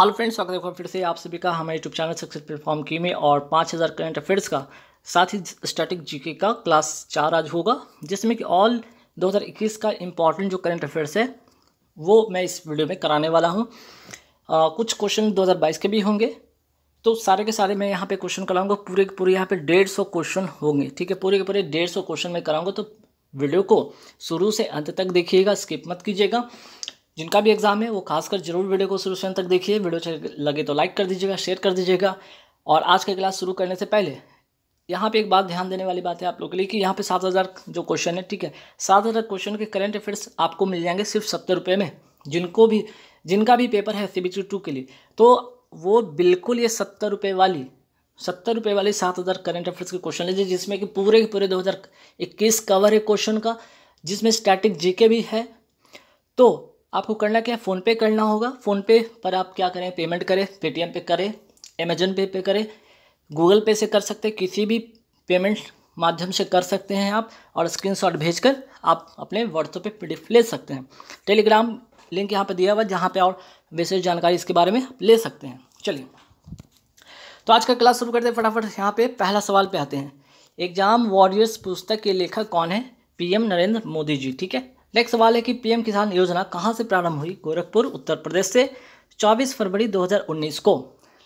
Hello friends, स्वागत है एक बार फिर से आप सभी का हमारे यूट्यूब चैनल सक्सेस प्लेटफॉर्म की में। और 5000 करंट अफेयर्स का साथ ही स्टैटिक जीके का क्लास 4 आज होगा, जिसमें कि ऑल 2021 का इम्पॉर्टेंट जो करंट अफेयर्स है वो मैं इस वीडियो में कराने वाला हूँ। कुछ क्वेश्चन 2022 के भी होंगे, तो सारे के सारे मैं यहाँ पे क्वेश्चन कराऊंगा। पूरे के पूरे यहाँ पे 150 क्वेश्चन होंगे, ठीक है। पूरे के पूरे 150 क्वेश्चन मैं कराऊंगा, तो वीडियो को शुरू से अंत तक देखिएगा, स्किप मत कीजिएगा। जिनका भी एग्जाम है वो खासकर जरूर वीडियो को शुरू से अंत तक देखिए। वीडियो अच्छे लगे तो लाइक कर दीजिएगा, शेयर कर दीजिएगा। और आज का क्लास शुरू करने से पहले यहाँ पे एक बात ध्यान देने वाली बात है आप लोगों के लिए कि यहाँ पे 7000 जो क्वेश्चन है, ठीक है, 7000 क्वेश्चन के करंट अफेयर्स आपको मिल जाएंगे सिर्फ 70 रुपये में। जिनका भी पेपर है CBT 2 के लिए, तो वो बिल्कुल ये 70 रुपये वाली 7000 करंट अफेयर्स के क्वेश्चन लीजिए, जिसमें कि पूरे के पूरे 2021 कवर है क्वेश्चन का, जिसमें स्टैटिक जीके भी है। तो आपको करना क्या है, फ़ोनपे करना होगा। फ़ोनपे पर आप क्या करें, पेमेंट करें, पेटीएम पे करें, अमेजन पे करें, गूगल पे से कर सकते हैं, किसी भी पेमेंट माध्यम से कर सकते हैं आप। और स्क्रीनशॉट भेजकर आप अपने व्हाट्सएप पे PDF ले सकते हैं। टेलीग्राम लिंक यहाँ पे दिया हुआ है, जहाँ पे और विशेष जानकारी इसके बारे में ले सकते हैं। चलिए, तो आज का क्लास शुरू करते हैं फटाफट। यहाँ पे पहला सवाल पे आते हैं। एग्जाम वॉरियर्स पुस्तक के लेखक कौन है? PM नरेंद्र मोदी जी, ठीक है। नेक्स्ट सवाल है कि PM किसान योजना कहाँ से प्रारंभ हुई? गोरखपुर, उत्तर प्रदेश से 24 फरवरी 2019 को।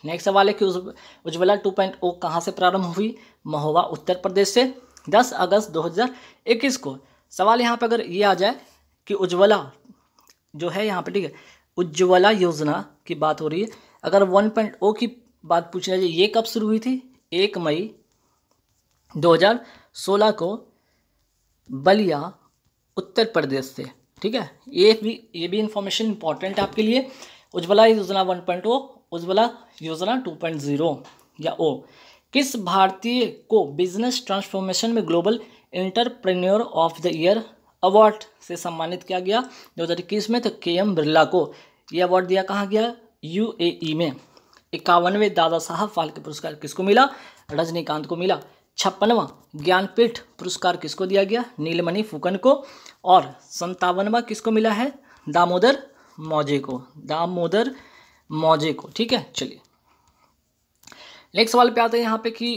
नेक्स्ट सवाल है कि उज्ज्वला 2.0 कहाँ से प्रारंभ हुई? महोबा, उत्तर प्रदेश से 10 अगस्त 2021 को। सवाल यहाँ पर अगर ये आ जाए कि उज्ज्वला जो है यहाँ पर, ठीक है, उज्ज्वला योजना की बात हो रही है, अगर 1.0 की बात पूछना चाहिए, ये कब शुरू हुई थी? 1 मई 2016 को बलिया, उत्तर प्रदेश से, ठीक है। ये भी इंफॉर्मेशन इंपॉर्टेंट है आपके लिए। उज्ज्वला योजना 1.0, उज्ज्वला योजना 2.0 या O किस भारतीय को बिजनेस ट्रांसफॉर्मेशन में global entrepreneur of the year award से सम्मानित किया गया 2021 में? तो KM बिरला को ये अवार्ड दिया। कहाँ गया? UAE में। 51वें दादा साहब फाल्के पुरस्कार किसको मिला? रजनीकांत को मिला। 56वां ज्ञानपीठ पुरस्कार किसको दिया गया? नीलमणि फुकन को। और 57वां किसको मिला है? दामोदर मौजे को, ठीक है। चलिए, नेक्स्ट सवाल पे आते हैं यहाँ पे कि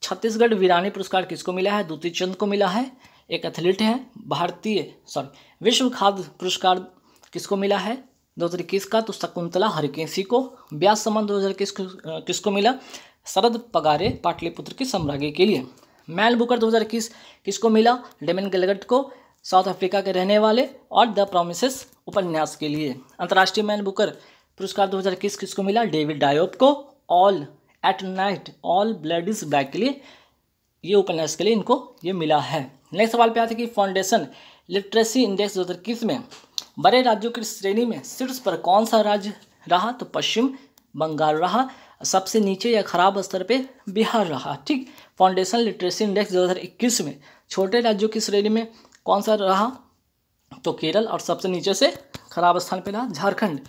छत्तीसगढ़ वीरानी पुरस्कार किसको मिला है? दूती चंद को मिला है, एक एथलीट है। विश्व खाद्य पुरस्कार किसको मिला है 2021 का? तो शकुंतला हरिकेसी को। व्यास सम्मान 2021 किसको मिला? शरद पगारे, पाटलिपुत्र की सम्राज्ञी के लिए। मैन बुकर 2021 किसको मिला? डेमन गैलगट को, साउथ अफ्रीका के रहने वाले, और द प्रोमिसेस उपन्यास के लिए। अंतर्राष्ट्रीय मैन बुकर पुरस्कार 2021 किसको मिला? डेविड डायोप को। All at night all blood is black के लिए, ये उपन्यास के लिए इनको ये मिला है। नेक्स्ट सवाल पे आते हैं कि फाउंडेशन लिटरेसी इंडेक्स 2021 में बड़े राज्यों की श्रेणी में शीर्ष पर कौन सा राज्य रहा? तो पश्चिम बंगाल रहा। सबसे नीचे या खराब स्तर पे बिहार रहा, ठीक। फाउंडेशन लिटरेसी इंडेक्स 2021 में छोटे राज्यों की श्रेणी में कौन सा रहा? तो केरल। और सबसे नीचे से खराब स्थान पे रहा झारखंड।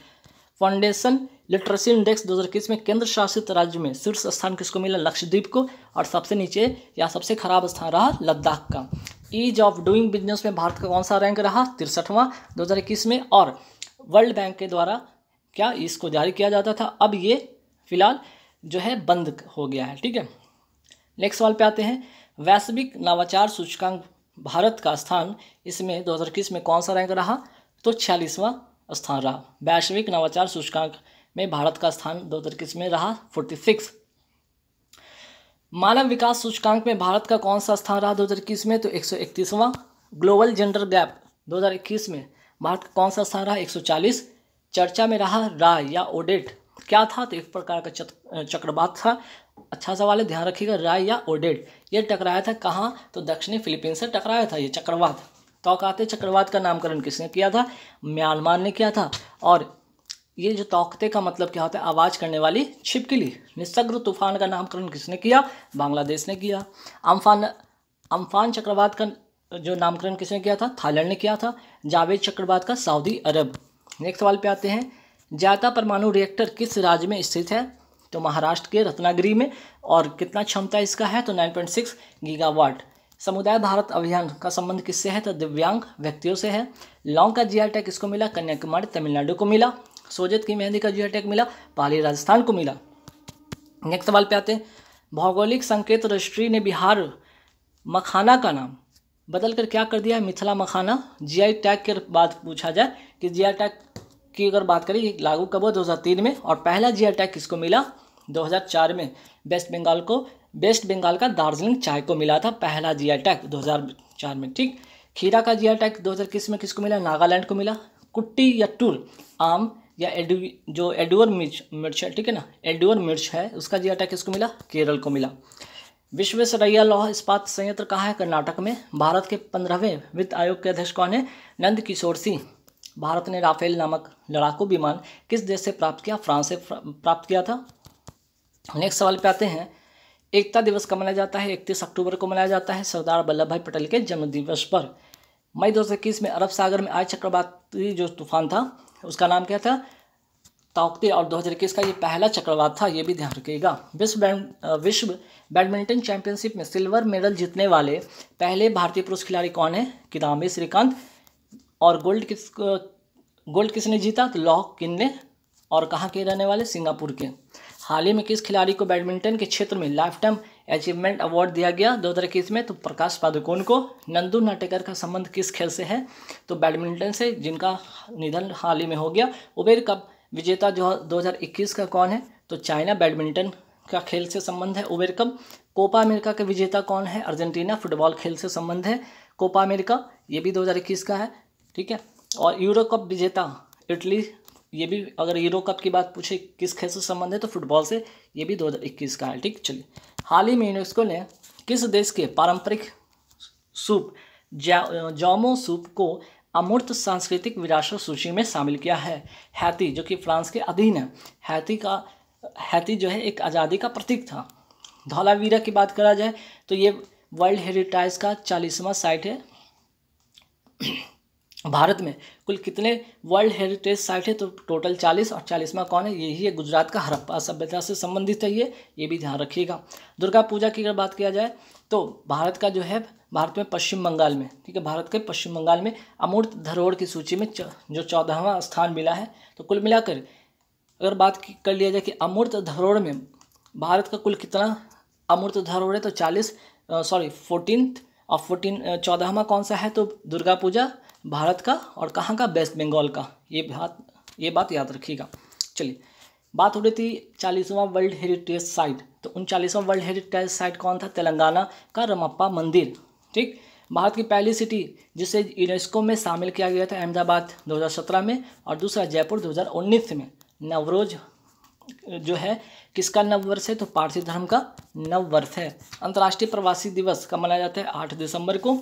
फाउंडेशन लिटरेसी इंडेक्स 2021 में केंद्र शासित राज्य में शीर्ष स्थान किसको मिला? लक्षद्वीप को। और सबसे नीचे या सबसे खराब स्थान रहा लद्दाख का। ईज ऑफ डूइंग बिजनेस में भारत का कौन सा रैंक रहा? 63वां 2021 में। और वर्ल्ड बैंक के द्वारा क्या इसको जारी किया जाता था, अब ये फिलहाल जो है बंद हो गया है, ठीक है। नेक्स्ट सवाल पे आते हैं। वैश्विक नवाचार सूचकांक भारत का स्थान इसमें 2021 में कौन सा रैंक रहा? तो 46वां स्थान रहा। वैश्विक नवाचार सूचकांक में भारत का स्थान 2021 में रहा 46। मानव विकास सूचकांक में भारत का कौन सा स्थान रहा 2021 में? तो 131वां। ग्लोबल जेंडर गैप 2021 में भारत का कौन सा स्थान रहा? 140। चर्चा में रहा राय या ओडेट क्या था? तो एक प्रकार का चक्रवात था। अच्छा सवाल है, ध्यान रखिएगा। राय या ओडेट ये टकराया था कहाँ? तो दक्षिणी फिलीपींस से टकराया था ये चक्रवात। तौकाते चक्रवात का नामकरण किसने किया था? म्यांमार ने किया था। और ये जो तौकते का मतलब क्या होता है? आवाज़ करने वाली छिपकली। निसर्ग तूफान का नामकरण किसने किया? बांग्लादेश ने किया। अम्फान चक्रवात का जो नामकरण किसने किया था? थाईलैंड ने किया था। जावेद चक्रवात का सऊदी अरब। नेक्स्ट सवाल पे आते हैं। जायता परमाणु रिएक्टर किस राज्य में स्थित है? तो महाराष्ट्र के रत्नागिरी में। और कितना क्षमता इसका है? तो 9.6 गीगावाट। समुदाय भारत अभियान का संबंध किससे है? तो दिव्यांग व्यक्तियों से है। लौंग का GI टैग किसको मिला? कन्याकुमारी तमिलनाडु को मिला। सोजत की मेहंदी का जीआई टैग मिला, पाली राजस्थान को मिला। नेक्स्ट सवाल पे आते हैं, भौगोलिक संकेत रजिस्ट्री ने बिहार मखाना का नाम बदल कर क्या कर दिया है, मिथिला मखाना। जीआई टैग के बाद पूछा जाए कि जीआई टैग की अगर बात करें, ये लागू कब हुआ, 2003 में, और पहला जीआई टैग किसको मिला, 2004 में वेस्ट बंगाल का दार्जिलिंग चाय को मिला था पहला जीआई टैग 2004 में। ठीक, खीरा का जीआई टैग 2021 में किसको मिला, नागालैंड को मिला। कुट्टी या टूर आम या जो एडुअर मिर्च है, ठीक है ना, एडुअर मिर्च है, उसका जीआई टैग किसको मिला, केरल को मिला। विश्वेश्वरैया लौह इस्पात संयंत्र कहाँ है, कर्नाटक में। भारत के 15वें वित्त आयोग के अध्यक्ष कौन है, नंद किशोर सिंह। भारत ने राफेल नामक लड़ाकू विमान किस देश से प्राप्त किया, फ्रांस से प्राप्त किया था। नेक्स्ट सवाल पे आते हैं, एकता दिवस कब मनाया जाता है, 31 अक्टूबर को मनाया जाता है सरदार वल्लभ भाई पटेल के जन्मदिवस पर। मई 2021 में अरब सागर में आए चक्रवाती जो तूफान था उसका नाम क्या था, ताउते, और 2021 का ये पहला चक्रवात था, ये भी ध्यान रखिएगा। विश्व बैडमिंटन चैंपियनशिप में सिल्वर मेडल जीतने वाले पहले भारतीय पुरुष खिलाड़ी कौन है, किदाम्बी श्रीकांत। और गोल्ड किसने जीता, तो लौह किन ने, और कहाँ के रहने वाले, सिंगापुर के। हाल ही में किस खिलाड़ी को बैडमिंटन के क्षेत्र में लाइफ टाइम अचीवमेंट अवार्ड दिया गया 2021 में, तो प्रकाश पादुकोण को। नंदू नाटेकर का संबंध किस खेल से है, तो बैडमिंटन से, जिनका निधन हाल ही में हो गया। उबेर कप विजेता जो 2021 का कौन है, तो चाइना बैडमिंटन का खेल से संबंध है उबेर कप। कोपा अमेरिका के विजेता कौन है, अर्जेंटीना, फुटबॉल खेल से संबंध है कोपा अमेरिका, ये भी 2021 का है। ठीक है, और यूरो कप विजेता इटली, ये भी अगर यूरो कप की बात पूछे किस खेल से संबंध है, तो फुटबॉल से, ये भी 2021 का है। ठीक, चलिए, हाल ही में यूनेस्को ने किस देश के पारंपरिक सूप जौमो सूप को अमूर्त सांस्कृतिक विरासत सूची में शामिल किया है। हैती, जो कि फ्रांस के अधीन है। हैती जो है एक आज़ादी का प्रतीक था। धौलावीरा की बात करा जाए तो ये वर्ल्ड हेरिटेज का 40वां साइट है। भारत में कुल कितने वर्ल्ड हेरिटेज साइट है, तो टोटल 40, और 40वां कौन है, यही है गुजरात का हड़प्पा सभ्यता से संबंधित है ये भी ध्यान रखिएगा। दुर्गा पूजा की अगर बात किया जाए तो भारत का जो है, भारत में पश्चिम बंगाल में, ठीक है, भारत के पश्चिम बंगाल में अमूर्त धरोहर की सूची में जो 14वां स्थान मिला है। तो कुल मिलाकर अगर बात कर लिया जाए कि अमूर्त धरोहर में भारत का कुल कितना अमूर्त धरोहर है, तो 14वां कौन सा है, तो दुर्गा पूजा भारत का, और कहाँ का, वेस्ट बंगाल का। ये बात याद रखिएगा। चलिए, बात हो रही थी 40वां वर्ल्ड हेरिटेज साइट, तो 39वां वर्ल्ड हेरिटेज साइट कौन था, तेलंगाना का रमप्पा मंदिर। ठीक, भारत की पहली सिटी जिसे यूनेस्को में शामिल किया गया था, अहमदाबाद 2017 में, और दूसरा जयपुर 2019 में। नवरोज जो है किसका नववर्ष है, तो पारसी धर्म का नववर्ष है। अंतर्राष्ट्रीय प्रवासी दिवस कब मनाया जाता है, 8 दिसंबर को।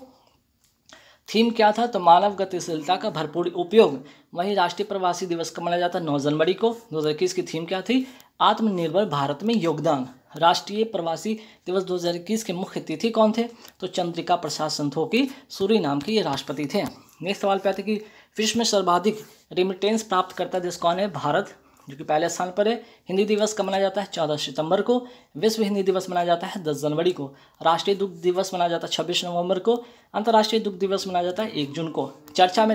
थीम क्या था, तो मानव गतिशीलता का भरपूर उपयोग। वहीं राष्ट्रीय प्रवासी दिवस कब मनाया जाता है, 9 जनवरी को। 2021 की थीम क्या थी, आत्मनिर्भर भारत में योगदान। राष्ट्रीय प्रवासी दिवस 2021 के मुख्य अतिथि कौन थे, तो चंद्रिका प्रसाद संतोखी, सूरीनाम के ये राष्ट्रपति थे। नेक्स्ट सवाल पे आते कि विश्व में सर्वाधिक रेमिटेंस प्राप्त करता देश कौन है, भारत, जो कि पहले स्थान पर है। हिंदी दिवस कब मनाया जाता है, 14 सितंबर को। विश्व हिंदी दिवस मनाया जाता है 10 जनवरी को। राष्ट्रीय दुग्ध दिवस मनाया जाता है 26 नवंबर को। अंतर्राष्ट्रीय दुग्ध दिवस मनाया जाता है 1 जून को। चर्चा में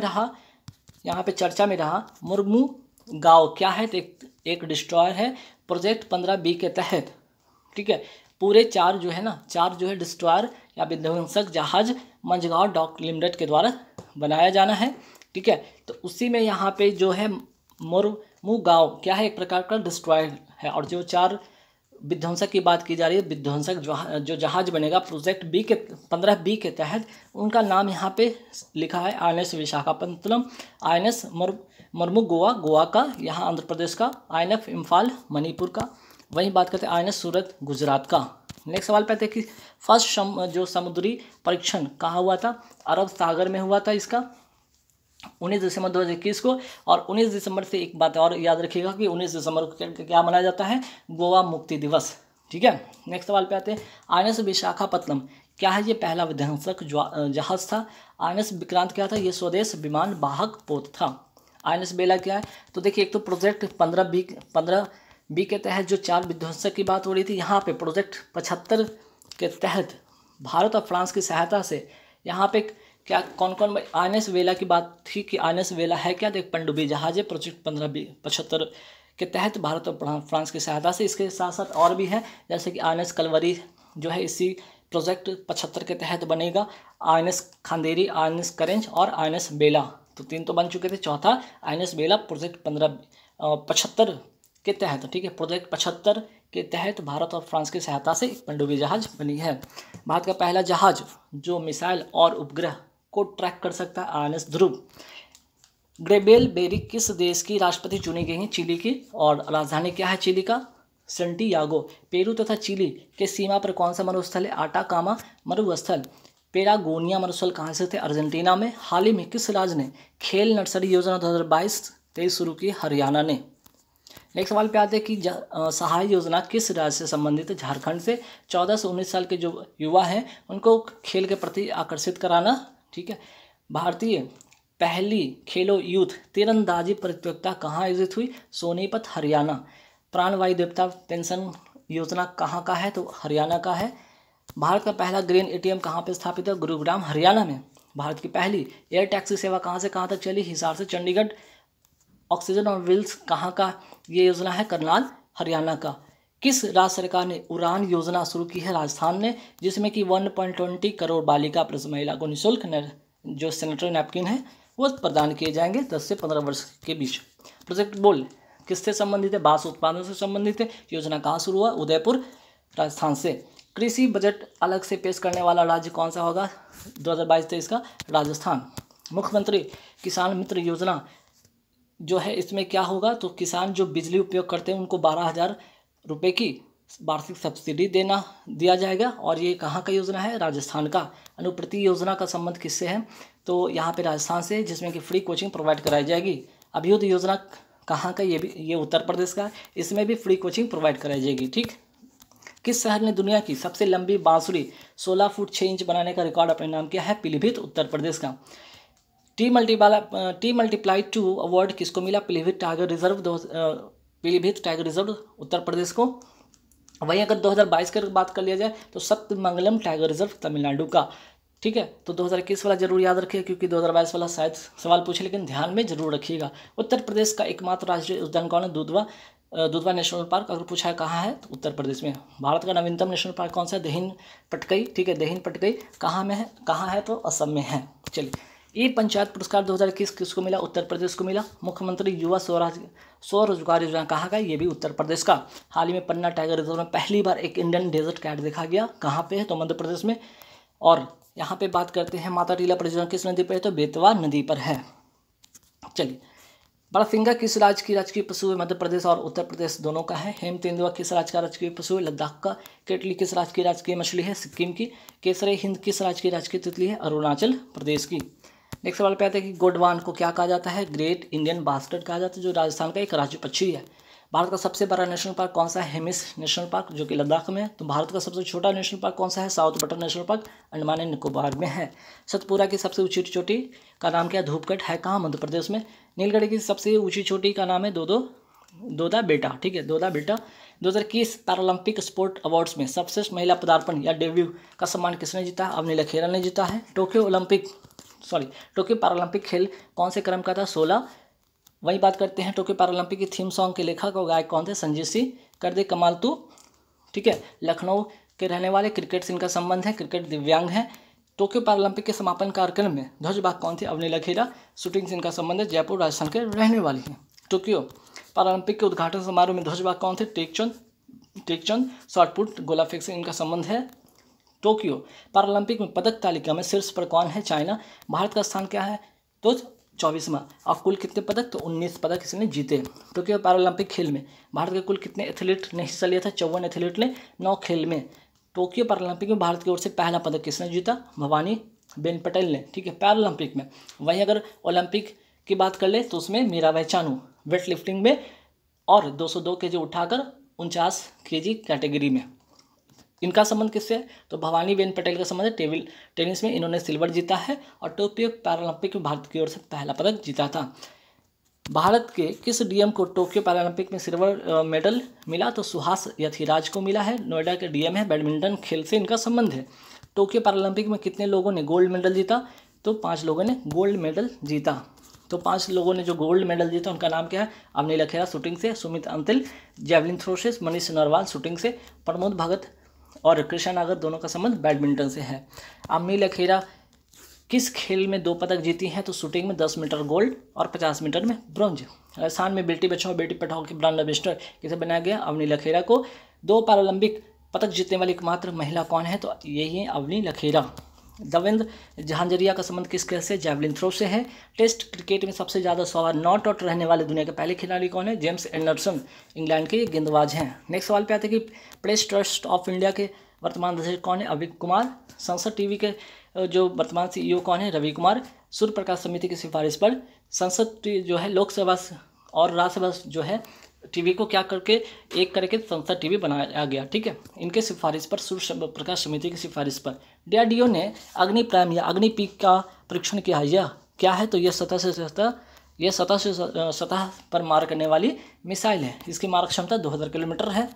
रहा मुर्मू गांव क्या है, तो एक डिस्ट्रॉयर है प्रोजेक्ट 15B के तहत। ठीक है, पूरे 4 जो है डिस्ट्रॉयर या विध्वंसक जहाज मंझगांव डॉक लिमिटेड के द्वारा बनाया जाना है। ठीक है, तो उसी में यहाँ पे जो है मुर्मू गांव क्या है, एक प्रकार का डिस्ट्रॉयर है। और जो 4 विध्वंसक की बात की जा रही है, विध्वंसक जो जहाज बनेगा प्रोजेक्ट 15B के तहत, उनका नाम यहाँ पे लिखा है INS विशाखापत्तनम, INS मुर्मू गोवा का, यहाँ आंध्र प्रदेश का, INF इम्फाल मणिपुर का। वहीं बात करते हैं INS सूरत गुजरात का। नेक्स्ट सवाल पे आते हैं कि फर्स्ट जो समुद्री परीक्षण कहाँ हुआ था, अरब सागर में हुआ था इसका 19 दिसंबर 2021 को। और 19 दिसंबर से एक बात और याद रखिएगा कि 19 दिसंबर को क्या मनाया जाता है, गोवा मुक्ति दिवस। ठीक है, नेक्स्ट सवाल पे आते हैं INS विशाखापत्तनम क्या है, ये पहला विध्वंसक जहाज था। INS विक्रांत क्या था, ये स्वदेश विमान वाहक पोत था। INS बेला क्या है, तो देखिए एक तो प्रोजेक्ट 15B के तहत जो 4 विध्वंसक की बात हो रही थी, यहाँ पे प्रोजेक्ट 75 के तहत भारत और फ्रांस की सहायता से यहाँ पे क्या कौन कौन, INS वेला की बात थी कि INS वेला है क्या, तो एक पनडुब्बी जहाज है प्रोजेक्ट 1575 के तहत भारत और फ्रांस की सहायता से। इसके साथ साथ और भी है, जैसे कि INS कलवरी जो है इसी प्रोजेक्ट 75 के तहत बनेगा, INS खांदेरी, INS करेंज और INS बेला, तो 3 तो बन चुके थे। चौथा INS बेला प्रोजेक्ट 75 के तहत, ठीक है, प्रोजेक्ट 75 के तहत भारत और फ्रांस की सहायता से एक पनडुब्बी जहाज बनी है। भारत का पहला जहाज जो मिसाइल और उपग्रह को ट्रैक कर सकता है, INS ध्रुव। ग्रेबियल बेरी किस देश की राष्ट्रपति चुनी गई हैं, चिली की, और राजधानी क्या है चिली का, सेंटियागो। पेरू तथा चिली के सीमा पर कौन सा मरुस्थल है, आटाकामा मरुस्थल। पेरागोनिया मरुस्थल कहाँ से थे, अर्जेंटीना में। हाल ही में किस राज्य ने खेल नर्सरी योजना 2022-23 शुरू की, हरियाणा ने। नेक्स्ट सवाल पे आते हैं कि सहाय योजना किस राज्य से संबंधित है, झारखंड से। 14 से 19 साल के जो युवा हैं उनको खेल के प्रति आकर्षित कराना, ठीक है। भारतीय पहली खेलो यूथ तीरंदाजी प्रतियोगिता कहाँ आयोजित हुई, सोनीपत, हरियाणा। प्राणवायु देवता पेंशन योजना कहाँ का है, तो हरियाणा का है। भारत का पहला ग्रेन ATM कहाँ पे स्थापित है, गुरुग्राम, हरियाणा में। भारत की पहली एयर टैक्सी सेवा कहाँ से कहाँ तक चली, हिसार से चंडीगढ़। ऑक्सीजन और व्हील्स कहाँ का ये योजना है, करनाल, हरियाणा का। किस राज्य सरकार ने उड़ान योजना शुरू की है, राजस्थान ने, जिसमें कि 1.20 करोड़ बालिका प्लस महिला को निःशुल्क जो सैनिटरी नैपकिन है वो प्रदान किए जाएंगे 10 से 15 वर्ष के बीच। प्रोजेक्ट बोल किससे संबंधित है, बांस उत्पादन से संबंधित है। योजना कहाँ शुरू हुआ, उदयपुर, राजस्थान से। कृषि बजट अलग से पेश करने वाला राज्य कौन सा होगा 2022-23 का, राजस्थान। मुख्यमंत्री किसान मित्र योजना जो है इसमें क्या होगा, तो किसान जो बिजली उपयोग करते हैं उनको 12,000 रुपये की वार्षिक सब्सिडी दिया जाएगा। और ये कहाँ का योजना है, राजस्थान का। अनुप्रति योजना का संबंध किससे है, तो यहाँ पे राजस्थान से, जिसमें कि फ्री कोचिंग प्रोवाइड कराई जाएगी। अभियुद योजना कहाँ का, ये उत्तर प्रदेश का, इसमें भी फ्री कोचिंग प्रोवाइड कराई जाएगी, ठीक। किस शहर ने दुनिया की सबसे लंबी बांसुरी 16 फुट 6 इंच बनाने का रिकॉर्ड अपने नाम किया है, पीलीभीत, उत्तर प्रदेश का। टी मल्टीप्लाई 2 अवार्ड किसको मिला, पीलीभीत टाइगर रिजर्व उत्तर प्रदेश को। वहीं अगर 2022 की बात कर लिया जाए तो सप्तमंगलम टाइगर रिजर्व तमिलनाडु का, ठीक है। तो 2021 वाला जरूर याद रखिएगा क्योंकि 2022 वाला शायद सवाल पूछे, लेकिन ध्यान में जरूर रखिएगा। उत्तर प्रदेश का एकमात्र राष्ट्रीय उद्यान कौन है, दुधवा नेशनल पार्क। अगर पूछा है कहाँ है, तो उत्तर प्रदेश में। भारत का नवीनतम नेशनल पार्क कौन सा है, दिहिन पटकई, ठीक है, दिहिन पटकई कहाँ में है, कहाँ है, तो असम में है। चलिए, ई पंचायत पुरस्कार 2021 किसको मिला, उत्तर प्रदेश को मिला। मुख्यमंत्री युवा स्वरोजगार योजना कहाँ का, ये भी उत्तर प्रदेश का। हाल ही में पन्ना टाइगर रिजर्व में पहली बार एक इंडियन डेजर्ट कैट देखा गया, कहाँ पे है, तो मध्य प्रदेश में। और यहाँ पे बात करते हैं माता टीला परियोजना किस नदी पर है, तो बेतवा नदी पर है। चलिए, बड़सिंगा किस राज्य की राजकीय पशु है, मध्य प्रदेश और उत्तर प्रदेश दोनों का है। हेम तेंदुआ किस राज्य का राजकीय पशु है, लद्दाख का। केटली किस राज्य की राजकीय मछली है, सिक्किम की। केसरे हिंद किस राज्य की राजकीय तितली है, अरुणाचल प्रदेश की। नेक्स्ट सवाल पे आते हैं कि गोंडवान को क्या कहा जाता है, ग्रेट इंडियन बास्टर्ड कहा जाता है, जो राजस्थान का एक राज्य पक्षी है। भारत का सबसे बड़ा नेशनल पार्क कौन सा है, हेमिस नेशनल पार्क, जो कि लद्दाख में है। तो भारत का सबसे छोटा नेशनल पार्क कौन सा है, south button national park, Andaman and Nicobar में है। सतपुरा की सबसे ऊंची चोटी का नाम क्या है, धूपगढ़ है, कहाँ, मध्य प्रदेश में। नीलगढ़ की सबसे ऊंची चोटी का नाम है दोदा बेटा, ठीक है, दोदा बेटा। 2021 पैरालंपिक स्पोर्ट अवार्ड्स में सर्वश्रेष्ठ महिला पदार्पण या डेब्यू का सम्मान किसने जीता है, अवनी लखेरा ने जीता है। टोक्यो पैरालंपिक खेल कौन से क्रम का था, 16। वही बात करते हैं टोक्यो पैरालंपिक की थीम सॉन्ग के लेखक और गायक कौन थे, संजीत सिंह। कर दे कमाल तू, ठीक है, लखनऊ के रहने वाले। क्रिकेट से इनका संबंध है, क्रिकेट दिव्यांग है। टोक्यो पैरालंपिक के समापन कार्यक्रम में ध्वजवाहक कौन थे, अवनी लखेरा। शूटिंग से इनका संबंध है, जयपुर राजस्थान के रहने वाली हैं। टोक्यो पैरालंपिक के उद्घाटन समारोह में ध्वजवाहक कौन थे, टेकचंद। शॉटपुट गोला फेंक से इनका संबंध है। टोक्यो पैरालंपिक में पदक तालिका में शीर्ष पर कौन है, चाइना। भारत का स्थान क्या है, तो 24वां। और कुल कितने पदक, तो 19 पदक इसने जीते। टोक्यो पैरालंपिक खेल में भारत के कुल कितने एथलीट ने हिस्सा लिया था, 54 एथलीट ने 9 खेल में। टोक्यो पैरालंपिक में भारत की ओर से पहला पदक किसने जीता, भवानी बेन पटेल ने, ठीक है, पैरालंपिक में। वहीं अगर ओलंपिक की बात कर ले तो उसमें मीराबाई चानू वेट लिफ्टिंग में और 202 केजी उठाकर 49 केजी कैटेगरी में। इनका संबंध किससे है, तो भवानी बेन पटेल का संबंध है टेबल टेनिस में, इन्होंने सिल्वर जीता है। और टोक्यो पैरालंपिक में भारत की ओर से पहला पदक जीता था। भारत के किस डीएम को टोक्यो पैरालंपिक में सिल्वर मेडल मिला, तो सुहास यथिराज को मिला है, नोएडा के डीएम है। बैडमिंटन खेल से इनका संबंध है। टोक्यो पैरालंपिक में कितने लोगों ने गोल्ड मेडल जीता, तो 5 लोगों ने गोल्ड मेडल जीता। तो 5 लोगों ने जो गोल्ड मेडल जीता उनका नाम क्या है? अवनी लखेरा शूटिंग से, सुमित अंतिल जेवलिन थ्रो से, मनीष नरवाल शूटिंग से, प्रमोद भगत और कृष्णा नागर दोनों का संबंध बैडमिंटन से है। अवनी लखेरा किस खेल में 2 पदक जीती हैं? तो शूटिंग में 10 मीटर गोल्ड और 50 मीटर में ब्रॉन्ज। राजस्थान में बेटी बचाओ बेटी पढ़ाओ के ब्रांड एम्बेसडर किसे बनाया गया? अवनी लखेरा को। 2 पैरालंपिक पदक जीतने वाली एकमात्र महिला कौन है? तो यही है अवनी लखेरा। देवेंद्र झांझरिया का संबंध किस खेल से? जेवलिन थ्रो से है। टेस्ट क्रिकेट में सबसे ज़्यादा 100 बार नॉट आउट रहने वाले दुनिया के पहले खिलाड़ी कौन है? जेम्स एंडरसन, इंग्लैंड के गेंदबाज हैं। नेक्स्ट सवाल पे आते हैं कि प्रेस ट्रस्ट ऑफ इंडिया के वर्तमान अध्यक्ष कौन है? अविक कुमार। संसद टीवी के जो वर्तमान CEO कौन है? रवि कुमार। सूर्य प्रकाश समिति की सिफारिश पर संसद जो है लोकसभा और राज्यसभा जो है टीवी को क्या करके एक करके संसद टीवी बनाया गया, ठीक है। इनके सिफारिश पर सूर्य प्रकाश समिति की सिफारिश पर DRDO ने अग्नि प्राइम या अग्नि पीक का परीक्षण किया है। यह क्या है? तो यह सतह से सतह पर मार करने वाली मिसाइल है। इसकी मारक क्षमता 2000 किलोमीटर है।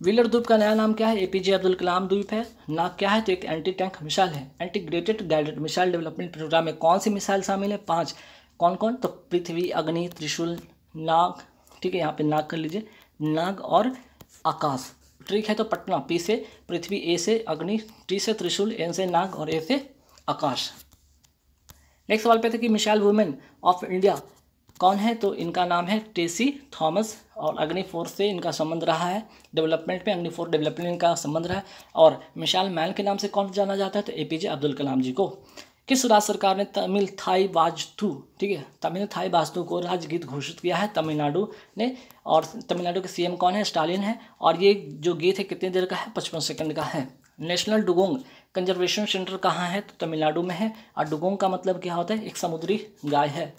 व्हीलर द्वीप का नया नाम क्या है? APJ अब्दुल कलाम द्वीप है। नाग क्या है? तो एक एंटी टैंक मिसाइल है। Integrated guided missile development program में कौन सी मिसाइल शामिल है? 5। कौन कौन? तो पृथ्वी, अग्नि, त्रिशूल, नाग, ठीक है, यहाँ पे नाग कर लीजिए, नाग और आकाश। ट्रिक है तो पटना, P से पृथ्वी, A से अग्नि, T से त्रिशूल, N से नाग और A से आकाश। नेक्स्ट सवाल पे थे कि मिसाइल वुमेन ऑफ इंडिया कौन है? तो इनका नाम है टेसी थॉमस और अग्नि फोर्स से इनका संबंध रहा है। डेवलपमेंट में अग्नि फोर्स डेवलपमेंट इनका संबंध रहा है। और मिसाइल मैन के नाम से कौन जाना जाता है? तो APJ अब्दुल कलाम जी को। किस राज्य सरकार ने तमिल थाई वास्तु, ठीक है, तमिल थाई वास्तु को राजगीत घोषित किया है? तमिलनाडु ने। और तमिलनाडु के CM कौन है? स्टालिन है। और ये जो गीत है कितनी देर का है? 55 सेकंड का है। नेशनल डुगोंग कंजर्वेशन सेंटर कहाँ है? तो तमिलनाडु में है। और डुगोंग का मतलब क्या होता है? एक समुद्री गाय है।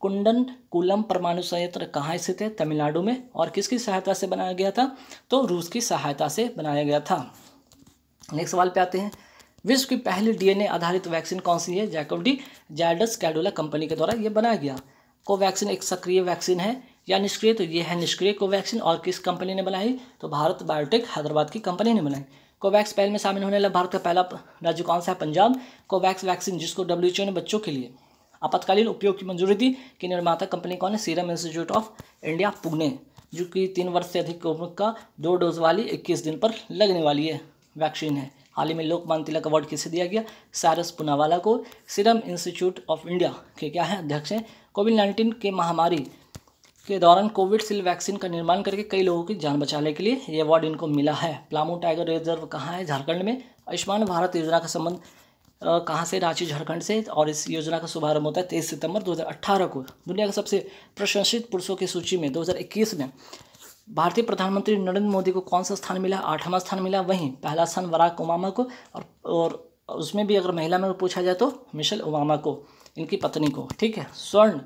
कुंडनकुलम परमाणु संयंत्र कहाँ स्थित है? तमिलनाडु में। और किसकी सहायता से बनाया गया था? तो रूस की सहायता से बनाया गया था। नेक्स्ट सवाल पे आते हैं, विश्व की पहली DNA आधारित वैक्सीन कौन सी है? जैकब डी जायडस कैडुला कंपनी के द्वारा यह बनाया गया। कोवैक्सीन एक सक्रिय वैक्सीन है या निष्क्रिय? तो ये है निष्क्रिय कोवैक्सीन। और किस कंपनी ने बनाई? तो भारत बायोटेक हैदराबाद की कंपनी ने बनाई। कोवैक्स पहल में शामिल होने वाला भारत का पहला राज्य कौन सा है? पंजाब। कोवैक्स वैक्सीन जिसको WHO ने बच्चों के लिए आपातकालीन उपयोग की मंजूरी दी कि निर्माता कंपनी कौन है? Serum institute of India Pune, जो कि 3 वर्ष से अधिक उम्र का 2 डोज वाली 21 दिन पर लगने वाली है वैक्सीन है। हाल ही में लोकमान्य तिलक अवार्ड किसे दिया गया? सारस पूनावाला को। सीरम इंस्टीट्यूट ऑफ इंडिया के क्या है? अध्यक्ष हैं। कोविड-19 के महामारी के दौरान कोविडशील्ड वैक्सीन का निर्माण करके कई लोगों की जान बचाने के लिए ये अवार्ड इनको मिला है। प्लामू टाइगर रिजर्व कहाँ है? झारखंड में। आयुष्मान भारत योजना का संबंध कहाँ से? रांची झारखंड से। और इस योजना का शुभारंभ होता है 23 सितंबर 2018 को। दुनिया के सबसे प्रशंसित पुरुषों की सूची में 2021 में भारतीय प्रधानमंत्री नरेंद्र मोदी को कौन सा स्थान मिला? 8वां स्थान मिला। वहीं पहला स्थान बराक ओबामा को और उसमें भी अगर महिला में पूछा जाए तो मिशेल ओबामा को, इनकी पत्नी को, ठीक है। स्वर्ण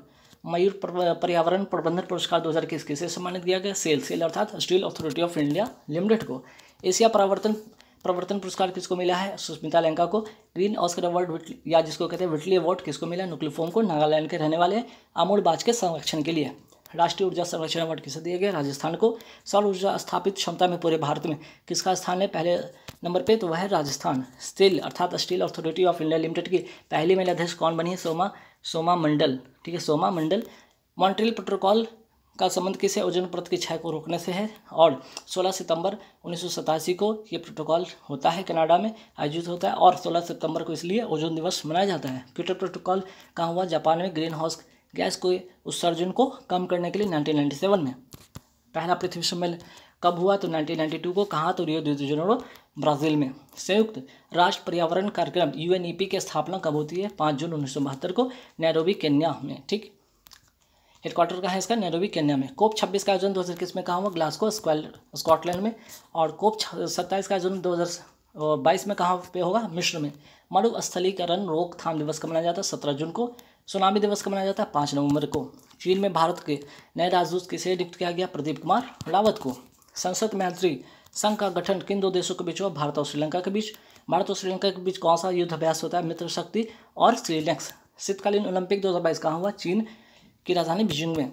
मयूर पर्यावरण प्रबंधन पुरस्कार 2021 किसे सम्मानित किया गया? सेल अर्थात steel authority of India limited को। एशिया प्रवर्तन पुरस्कार किसको मिला है? सुष्मिता लंका को। ग्रीन ऑस्कर अवार्ड या जिसको कहते हैं विटली अवार्ड किसको मिला? नुक्लीफोम को, नागालैंड के रहने वाले अमूल बाज के संरक्षण के लिए। राष्ट्रीय ऊर्जा संरक्षण अवार्ड किसे दिया गया? राजस्थान को। सौर ऊर्जा स्थापित क्षमता में पूरे भारत में किसका स्थान है पहले नंबर पे? तो वह है राजस्थान। स्टील अर्थात steel authority of India limited की पहली महिला अध्यक्ष कौन बनी है? सोमा मंडल, ठीक है, सोमा मंडल। मॉन्ट्रियल प्रोटोकॉल का संबंध किसे? ओजोन परत की क्षय को रोकने से है। और 16 सितंबर 1987 को ये प्रोटोकॉल होता है, कनाडा में आयोजित होता है। और 16 सितंबर को इसलिए ओजोन दिवस मनाया जाता है। क्योटो प्रोटोकॉल कहाँ हुआ? जापान में। ग्रीन हाउस गैस को उत्सर्जन को कम करने के लिए 1997 में। पहला पृथ्वी सम्मेलन कब हुआ? तो 1992 को। कहाँ? तो रियो डी जेनेरो, ब्राज़ील में। संयुक्त राष्ट्र पर्यावरण कार्यक्रम UNEP की स्थापना कब होती है? 5 जून 1972 को, नैरोबी केन्या में, ठीक। हेडक्वार्टर कहाँ है इसका? नैरोबी केन्या में। COP 26 का आयोजन 2021 में कहाँ हुआ? ग्लासगो, स्कॉटलैंड में। और COP 27 का आयोजन 2022 में कहाँ पे होगा? मिस्र में। मरुस्थलीकरण रोकथाम दिवस कब मनाया जाता है? 17 जून को। सुनामी दिवस कब मनाया जाता है? 5 नवंबर को। चीन में भारत के नए राजदूत किसे नियुक्त किया गया? प्रदीप कुमार रावत को। संसद मैत्री संघ का गठन किन 2 देशों के बीच हुआ? भारत और श्रीलंका के बीच। भारत और श्रीलंका के बीच कौन सा युद्ध अभ्यास होता है? मित्र शक्ति और श्रीलैक्स। शीतकालीन ओलंपिक 2022 कहाँ हुआ? चीन की राजधानी बीजिंग में।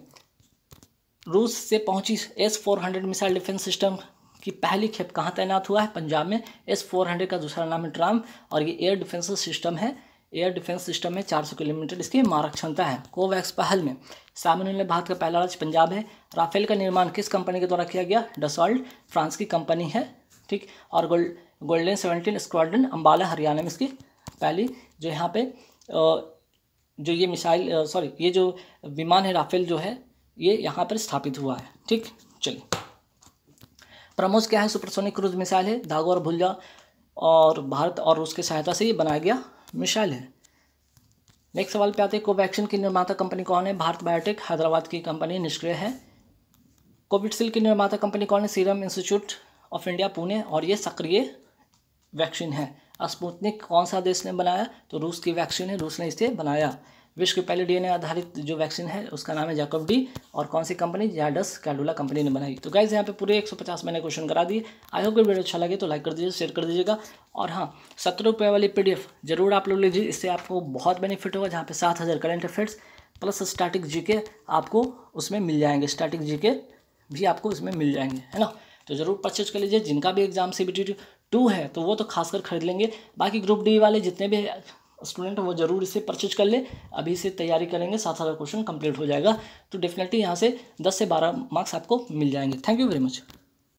रूस से पहुंची S-400 मिसाइल डिफेंस सिस्टम की पहली खेप कहाँ तैनात हुआ है? पंजाब में। S-400 का दूसरा नाम है ट्राम और ये एयर डिफेंस सिस्टम है। एयर डिफेंस सिस्टम है, 400 किलोमीटर इसकी मारक क्षमता है। कोवैक्स पहल में शामिल होने भारत का पहला राज्य पंजाब है। राफेल का निर्माण किस कंपनी के द्वारा किया गया? डसॉल्ट फ्रांस की कंपनी है, ठीक। और गोल्डन 17 स्क्वाड्रन अम्बाला हरियाणा में इसकी पहली जो यहाँ पे जो ये मिसाइल ये जो विमान है राफेल जो है ये यहाँ पर स्थापित हुआ है, ठीक। चलिए, ब्रह्मोस क्या है? सुपरसोनिक क्रूज मिसाइल है। धागो और भुल्जा और भारत और रूस की सहायता से ये बनाया गया मिसाइल है। नेक्स्ट सवाल पे आते हैं, कोवैक्सीन की निर्माता कंपनी कौन है? भारत बायोटेक हैदराबाद की कंपनी निष्क्रिय है। कोविशील्ड की निर्माता कंपनी कौन है? Serum institute of India Pune, और ये सक्रिय वैक्सीन है। स्पुतनिक कौन सा देश ने बनाया? तो रूस की वैक्सीन है, रूस ने इसे बनाया। विश्व की पहली डीएनए आधारित जो वैक्सीन है उसका नाम है जैकब डी, और कौन सी कंपनी? जायडस कैडिला कंपनी ने बनाई। तो गाइस यहाँ पे पूरे 150 मैंने क्वेश्चन करा दिए। आई होप कि वीडियो अच्छा लगे तो लाइक कर दीजिए, शेयर कर दीजिएगा। और हाँ, 17 रुपये वाली PDF जरूर आप लोग लीजिए, इससे आपको बहुत बेनिफिट होगा, जहाँ पे 7000 current affairs plus static GK आपको उसमें मिल जाएंगे। स्टैटिक जीके भी आपको उसमें मिल जाएंगे, है ना। तो ज़रूर परचेज कर लीजिए। जिनका भी एग्जाम CBT 2 है तो वो तो खासकर खरीद लेंगे। बाकी ग्रुप डी वाले जितने भी स्टूडेंट वो जरूर इसे परचेज कर ले। अभी से तैयारी करेंगे, 7000 क्वेश्चन कंप्लीट हो जाएगा। तो डेफिनेटली यहाँ से 10 से 12 मार्क्स आपको मिल जाएंगे। Thank you very much.